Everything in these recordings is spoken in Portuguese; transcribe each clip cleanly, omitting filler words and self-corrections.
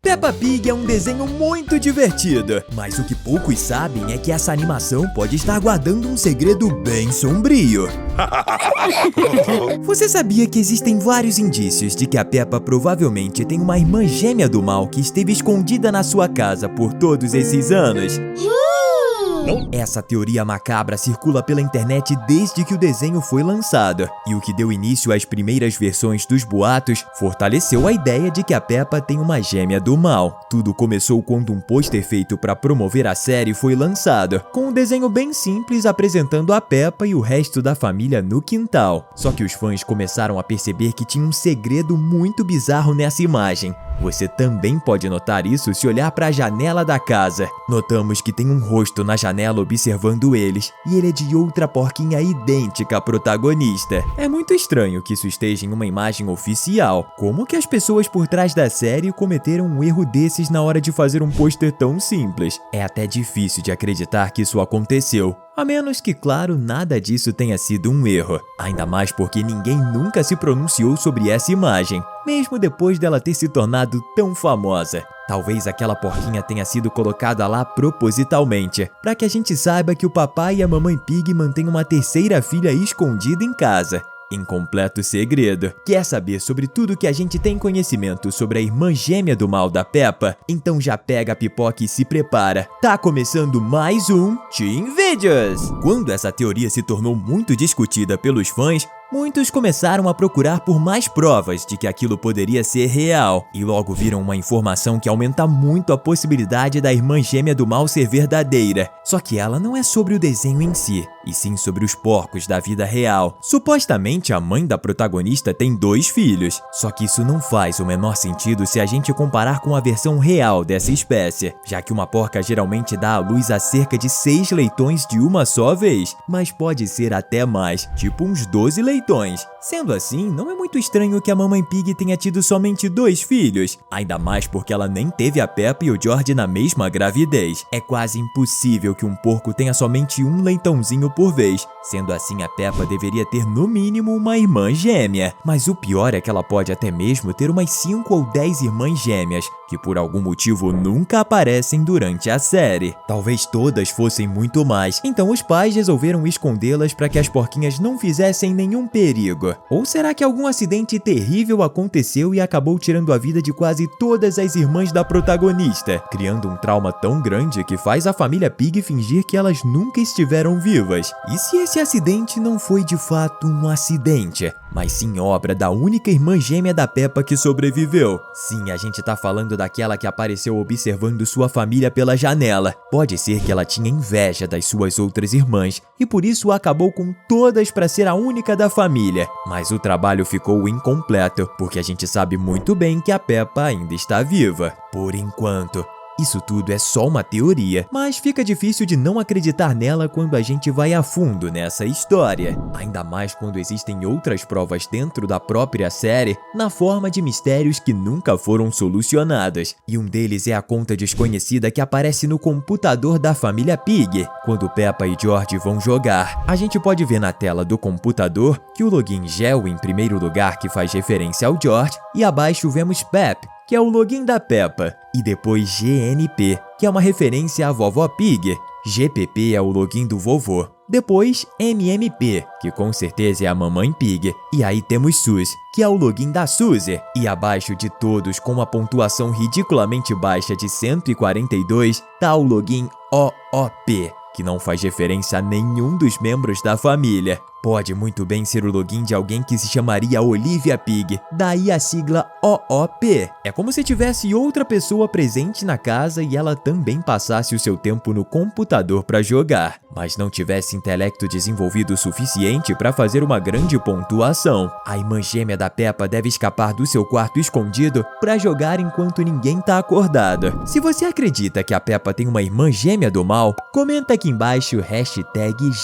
Peppa Pig é um desenho muito divertido, mas o que poucos sabem é que essa animação pode estar guardando um segredo bem sombrio. Você sabia que existem vários indícios de que a Peppa provavelmente tem uma irmã gêmea do mal que esteve escondida na sua casa por todos esses anos? Essa teoria macabra circula pela internet desde que o desenho foi lançado, e o que deu início às primeiras versões dos boatos fortaleceu a ideia de que a Peppa tem uma gêmea do mal. Tudo começou quando um pôster feito para promover a série foi lançado, com um desenho bem simples apresentando a Peppa e o resto da família no quintal. Só que os fãs começaram a perceber que tinha um segredo muito bizarro nessa imagem. Você também pode notar isso se olhar para a janela da casa. Notamos que tem um rosto na janela observando eles, e ele é de outra porquinha idêntica à protagonista. É muito estranho que isso esteja em uma imagem oficial. Como que as pessoas por trás da série cometeram um erro desses na hora de fazer um pôster tão simples? É até difícil de acreditar que isso aconteceu. A menos que, claro, nada disso tenha sido um erro. Ainda mais porque ninguém nunca se pronunciou sobre essa imagem, mesmo depois dela ter se tornado tão famosa. Talvez aquela porquinha tenha sido colocada lá propositalmente, para que a gente saiba que o papai e a mamãe Pig mantêm uma terceira filha escondida em casa. Em completo segredo. Quer saber sobre tudo que a gente tem conhecimento sobre a irmã gêmea do mal da Peppa? Então já pega a pipoca e se prepara. Tá começando mais um Teen Videos! Quando essa teoria se tornou muito discutida pelos fãs, muitos começaram a procurar por mais provas de que aquilo poderia ser real, e logo viram uma informação que aumenta muito a possibilidade da irmã gêmea do mal ser verdadeira. Só que ela não é sobre o desenho em si, e sim sobre os porcos da vida real. Supostamente a mãe da protagonista tem 2 filhos, só que isso não faz o menor sentido se a gente comparar com a versão real dessa espécie, já que uma porca geralmente dá à luz a cerca de 6 leitões de uma só vez, mas pode ser até mais, tipo uns 12 leitões. Sendo assim, não é muito estranho que a mamãe Pig tenha tido somente 2 filhos, ainda mais porque ela nem teve a Peppa e o George na mesma gravidez. É quase impossível que um porco tenha somente um leitãozinho por vez. Sendo assim, a Peppa deveria ter no mínimo uma irmã gêmea. Mas o pior é que ela pode até mesmo ter umas 5 ou 10 irmãs gêmeas, que por algum motivo nunca aparecem durante a série. Talvez todas fossem muito mais, então os pais resolveram escondê-las para que as porquinhas não fizessem nenhum perigo. Ou será que algum acidente terrível aconteceu e acabou tirando a vida de quase todas as irmãs da protagonista, criando um trauma tão grande que faz a família Pig fingir que elas nunca estiveram vivas? E se esse acidente não foi de fato um acidente, mas sim obra da única irmã gêmea da Peppa que sobreviveu? Sim, a gente tá falando daquela que apareceu observando sua família pela janela. Pode ser que ela tinha inveja das suas outras irmãs e por isso acabou com todas para ser a única da família. Mas o trabalho ficou incompleto, porque a gente sabe muito bem que a Peppa ainda está viva. Por enquanto. Isso tudo é só uma teoria, mas fica difícil de não acreditar nela quando a gente vai a fundo nessa história. Ainda mais quando existem outras provas dentro da própria série, na forma de mistérios que nunca foram solucionados. E um deles é a conta desconhecida que aparece no computador da família Pig. Quando Peppa e George vão jogar, a gente pode ver na tela do computador que o login GEL em primeiro lugar, que faz referência ao George, e abaixo vemos Pep, que é o login da Peppa, e depois GNP, que é uma referência à vovó Pig. GPP é o login do vovô. Depois MMP, que com certeza é a mamãe Pig. E aí temos SUS, que é o login da Suzy. E abaixo de todos, com uma pontuação ridiculamente baixa de 142, tá o login OOP, que não faz referência a nenhum dos membros da família. Pode muito bem ser o login de alguém que se chamaria Olivia Pig, daí a sigla OOP. É como se tivesse outra pessoa presente na casa e ela também passasse o seu tempo no computador para jogar, mas não tivesse intelecto desenvolvido o suficiente para fazer uma grande pontuação. A irmã gêmea da Peppa deve escapar do seu quarto escondido para jogar enquanto ninguém tá acordado. Se você acredita que a Peppa tem uma irmã gêmea do mal, comenta aqui embaixo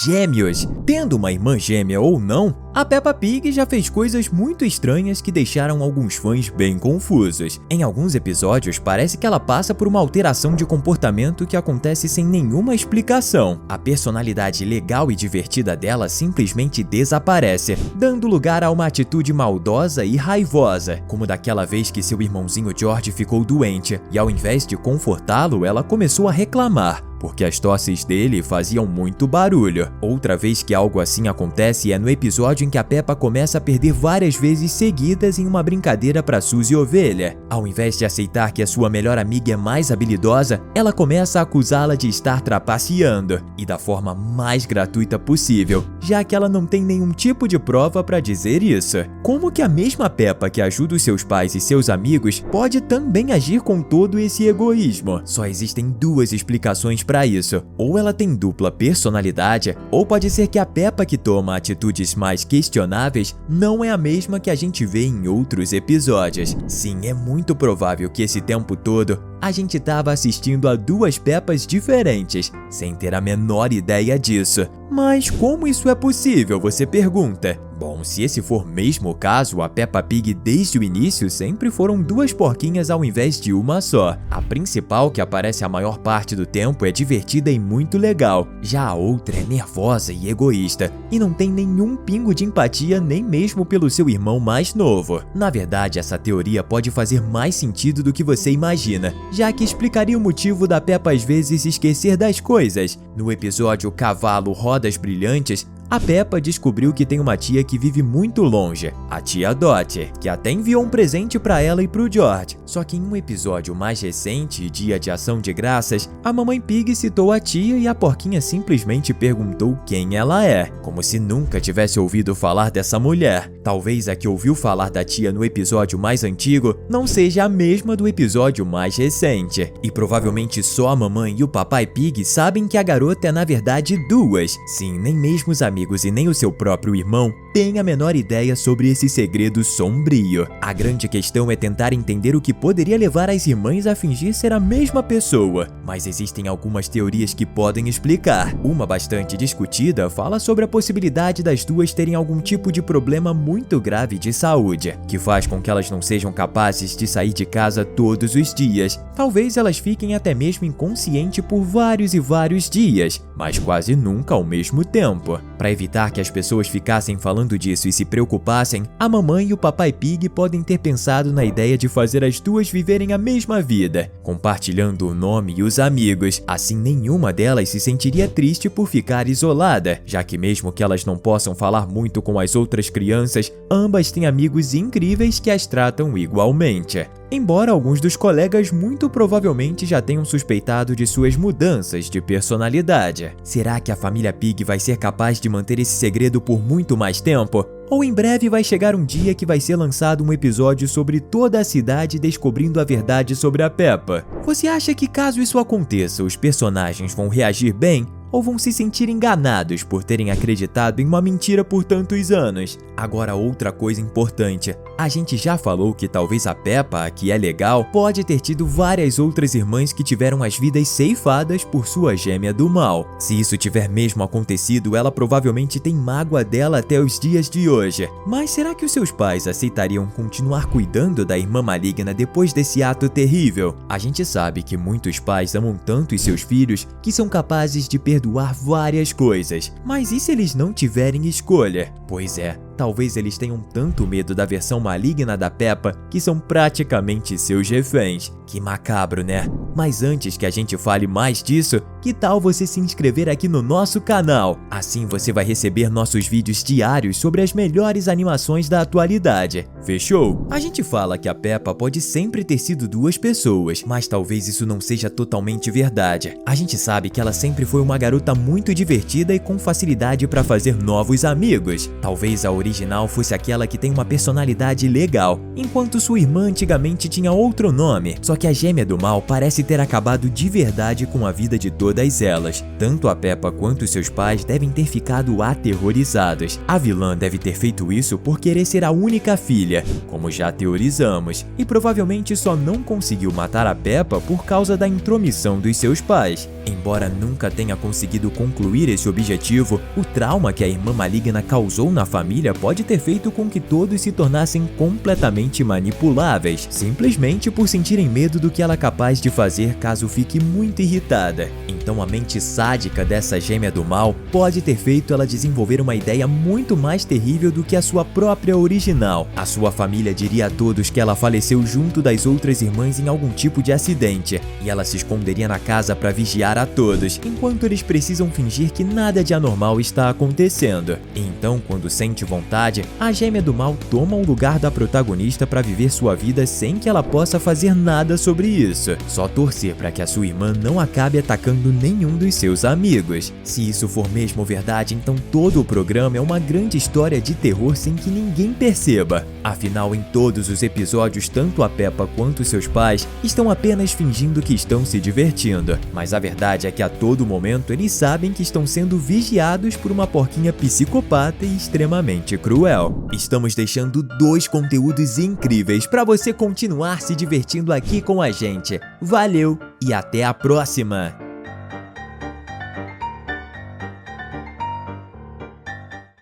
#gêmeos. Tendo uma irmã gêmea gêmea ou não, a Peppa Pig já fez coisas muito estranhas que deixaram alguns fãs bem confusos. Em alguns episódios, parece que ela passa por uma alteração de comportamento que acontece sem nenhuma explicação. A personalidade legal e divertida dela simplesmente desaparece, dando lugar a uma atitude maldosa e raivosa, como daquela vez que seu irmãozinho George ficou doente, e ao invés de confortá-lo, ela começou a reclamar, porque as tosses dele faziam muito barulho. Outra vez que algo assim acontece é no episódio em que a Peppa começa a perder várias vezes seguidas em uma brincadeira para Suzy Ovelha. Ao invés de aceitar que a sua melhor amiga é mais habilidosa, ela começa a acusá-la de estar trapaceando, e da forma mais gratuita possível, já que ela não tem nenhum tipo de prova para dizer isso. Como que a mesma Peppa que ajuda os seus pais e seus amigos pode também agir com todo esse egoísmo? Só existem duas explicações para isso. Ou ela tem dupla personalidade, ou pode ser que a Peppa que toma atitudes mais questionáveis não é a mesma que a gente vê em outros episódios. Sim, é muito provável que esse tempo todo a gente estava assistindo a duas Peppas diferentes, sem ter a menor ideia disso. Mas como isso é possível, você pergunta? Bom, se esse for mesmo o caso, a Peppa Pig desde o início sempre foram duas porquinhas ao invés de uma só. A principal, que aparece a maior parte do tempo, é divertida e muito legal. Já a outra é nervosa e egoísta, e não tem nenhum pingo de empatia nem mesmo pelo seu irmão mais novo. Na verdade, essa teoria pode fazer mais sentido do que você imagina, já que explicaria o motivo da Peppa às vezes esquecer das coisas. No episódio Cavalo Rodas Brilhantes, a Peppa descobriu que tem uma tia que vive muito longe, a tia Dot, que até enviou um presente para ela e pro George. Só que em um episódio mais recente, Dia de Ação de Graças, a mamãe Pig citou a tia e a porquinha simplesmente perguntou quem ela é, como se nunca tivesse ouvido falar dessa mulher. Talvez a que ouviu falar da tia no episódio mais antigo não seja a mesma do episódio mais recente. E provavelmente só a mamãe e o papai Pig sabem que a garota é na verdade duas. Sim, nem mesmo os amigos e nem o seu próprio irmão têm a menor ideia sobre esse segredo sombrio. A grande questão é tentar entender o que poderia levar as irmãs a fingir ser a mesma pessoa, mas existem algumas teorias que podem explicar. Uma bastante discutida fala sobre a possibilidade das duas terem algum tipo de problema muito grave de saúde, que faz com que elas não sejam capazes de sair de casa todos os dias. Talvez elas fiquem até mesmo inconscientes por vários e vários dias, mas quase nunca ao mesmo tempo. Para evitar que as pessoas ficassem falando disso e se preocupassem, a mamãe e o papai Pig podem ter pensado na ideia de fazer as duas viverem a mesma vida, compartilhando o nome e os amigos. Assim, nenhuma delas se sentiria triste por ficar isolada, já que mesmo que elas não possam falar muito com as outras crianças, ambas têm amigos incríveis que as tratam igualmente. Embora alguns dos colegas muito provavelmente já tenham suspeitado de suas mudanças de personalidade. Será que a família Pig vai ser capaz de manter esse segredo por muito mais tempo? Ou em breve vai chegar um dia que vai ser lançado um episódio sobre toda a cidade descobrindo a verdade sobre a Peppa? Você acha que caso isso aconteça, os personagens vão reagir bem? Ou vão se sentir enganados por terem acreditado em uma mentira por tantos anos? Agora, outra coisa importante. A gente já falou que talvez a Peppa, que é legal, pode ter tido várias outras irmãs que tiveram as vidas ceifadas por sua gêmea do mal. Se isso tiver mesmo acontecido, ela provavelmente tem mágoa dela até os dias de hoje. Mas será que os seus pais aceitariam continuar cuidando da irmã maligna depois desse ato terrível? A gente sabe que muitos pais amam tanto os seus filhos que são capazes de perdoar várias coisas. Mas e se eles não tiverem escolha? Pois é, talvez eles tenham tanto medo da versão maligna da Peppa que são praticamente seus reféns. Que macabro, né? Mas antes que a gente fale mais disso, que tal você se inscrever aqui no nosso canal? Assim você vai receber nossos vídeos diários sobre as melhores animações da atualidade. Fechou? A gente fala que a Peppa pode sempre ter sido duas pessoas, mas talvez isso não seja totalmente verdade. A gente sabe que ela sempre foi uma garota muito divertida e com facilidade para fazer novos amigos. Talvez a original fosse aquela que tem uma personalidade legal, enquanto sua irmã antigamente tinha outro nome. Só que a gêmea do mal parece ter acabado de verdade com a vida de todas elas. Tanto a Peppa quanto seus pais devem ter ficado aterrorizados. A vilã deve ter feito isso por querer ser a única filha, como já teorizamos, e provavelmente só não conseguiu matar a Peppa por causa da intromissão dos seus pais. Embora nunca tenha conseguido concluir esse objetivo, o trauma que a irmã maligna causou na família pode ter feito com que todos se tornassem completamente manipuláveis, simplesmente por sentirem medo do que ela é capaz de fazer caso fique muito irritada. Então a mente sádica dessa gêmea do mal pode ter feito ela desenvolver uma ideia muito mais terrível do que a sua própria original. A sua família diria a todos que ela faleceu junto das outras irmãs em algum tipo de acidente, e ela se esconderia na casa para vigiar a todos, enquanto eles precisam fingir que nada de anormal está acontecendo. Então, quando sente vontade, a gêmea do mal toma o lugar da protagonista para viver sua vida sem que ela possa fazer nada sobre isso. Só torcer para que a sua irmã não acabe atacando nenhum dos seus amigos. Se isso for mesmo verdade, então todo o programa é uma grande história de terror sem que ninguém perceba. Afinal, em todos os episódios, tanto a Peppa quanto seus pais estão apenas fingindo que estão se divertindo, mas a verdade é que a todo momento eles sabem que estão sendo vigiados por uma porquinha psicopata e extremamente cruel. Estamos deixando 2 conteúdos incríveis para você continuar se divertindo aqui com a gente. Valeu e até a próxima!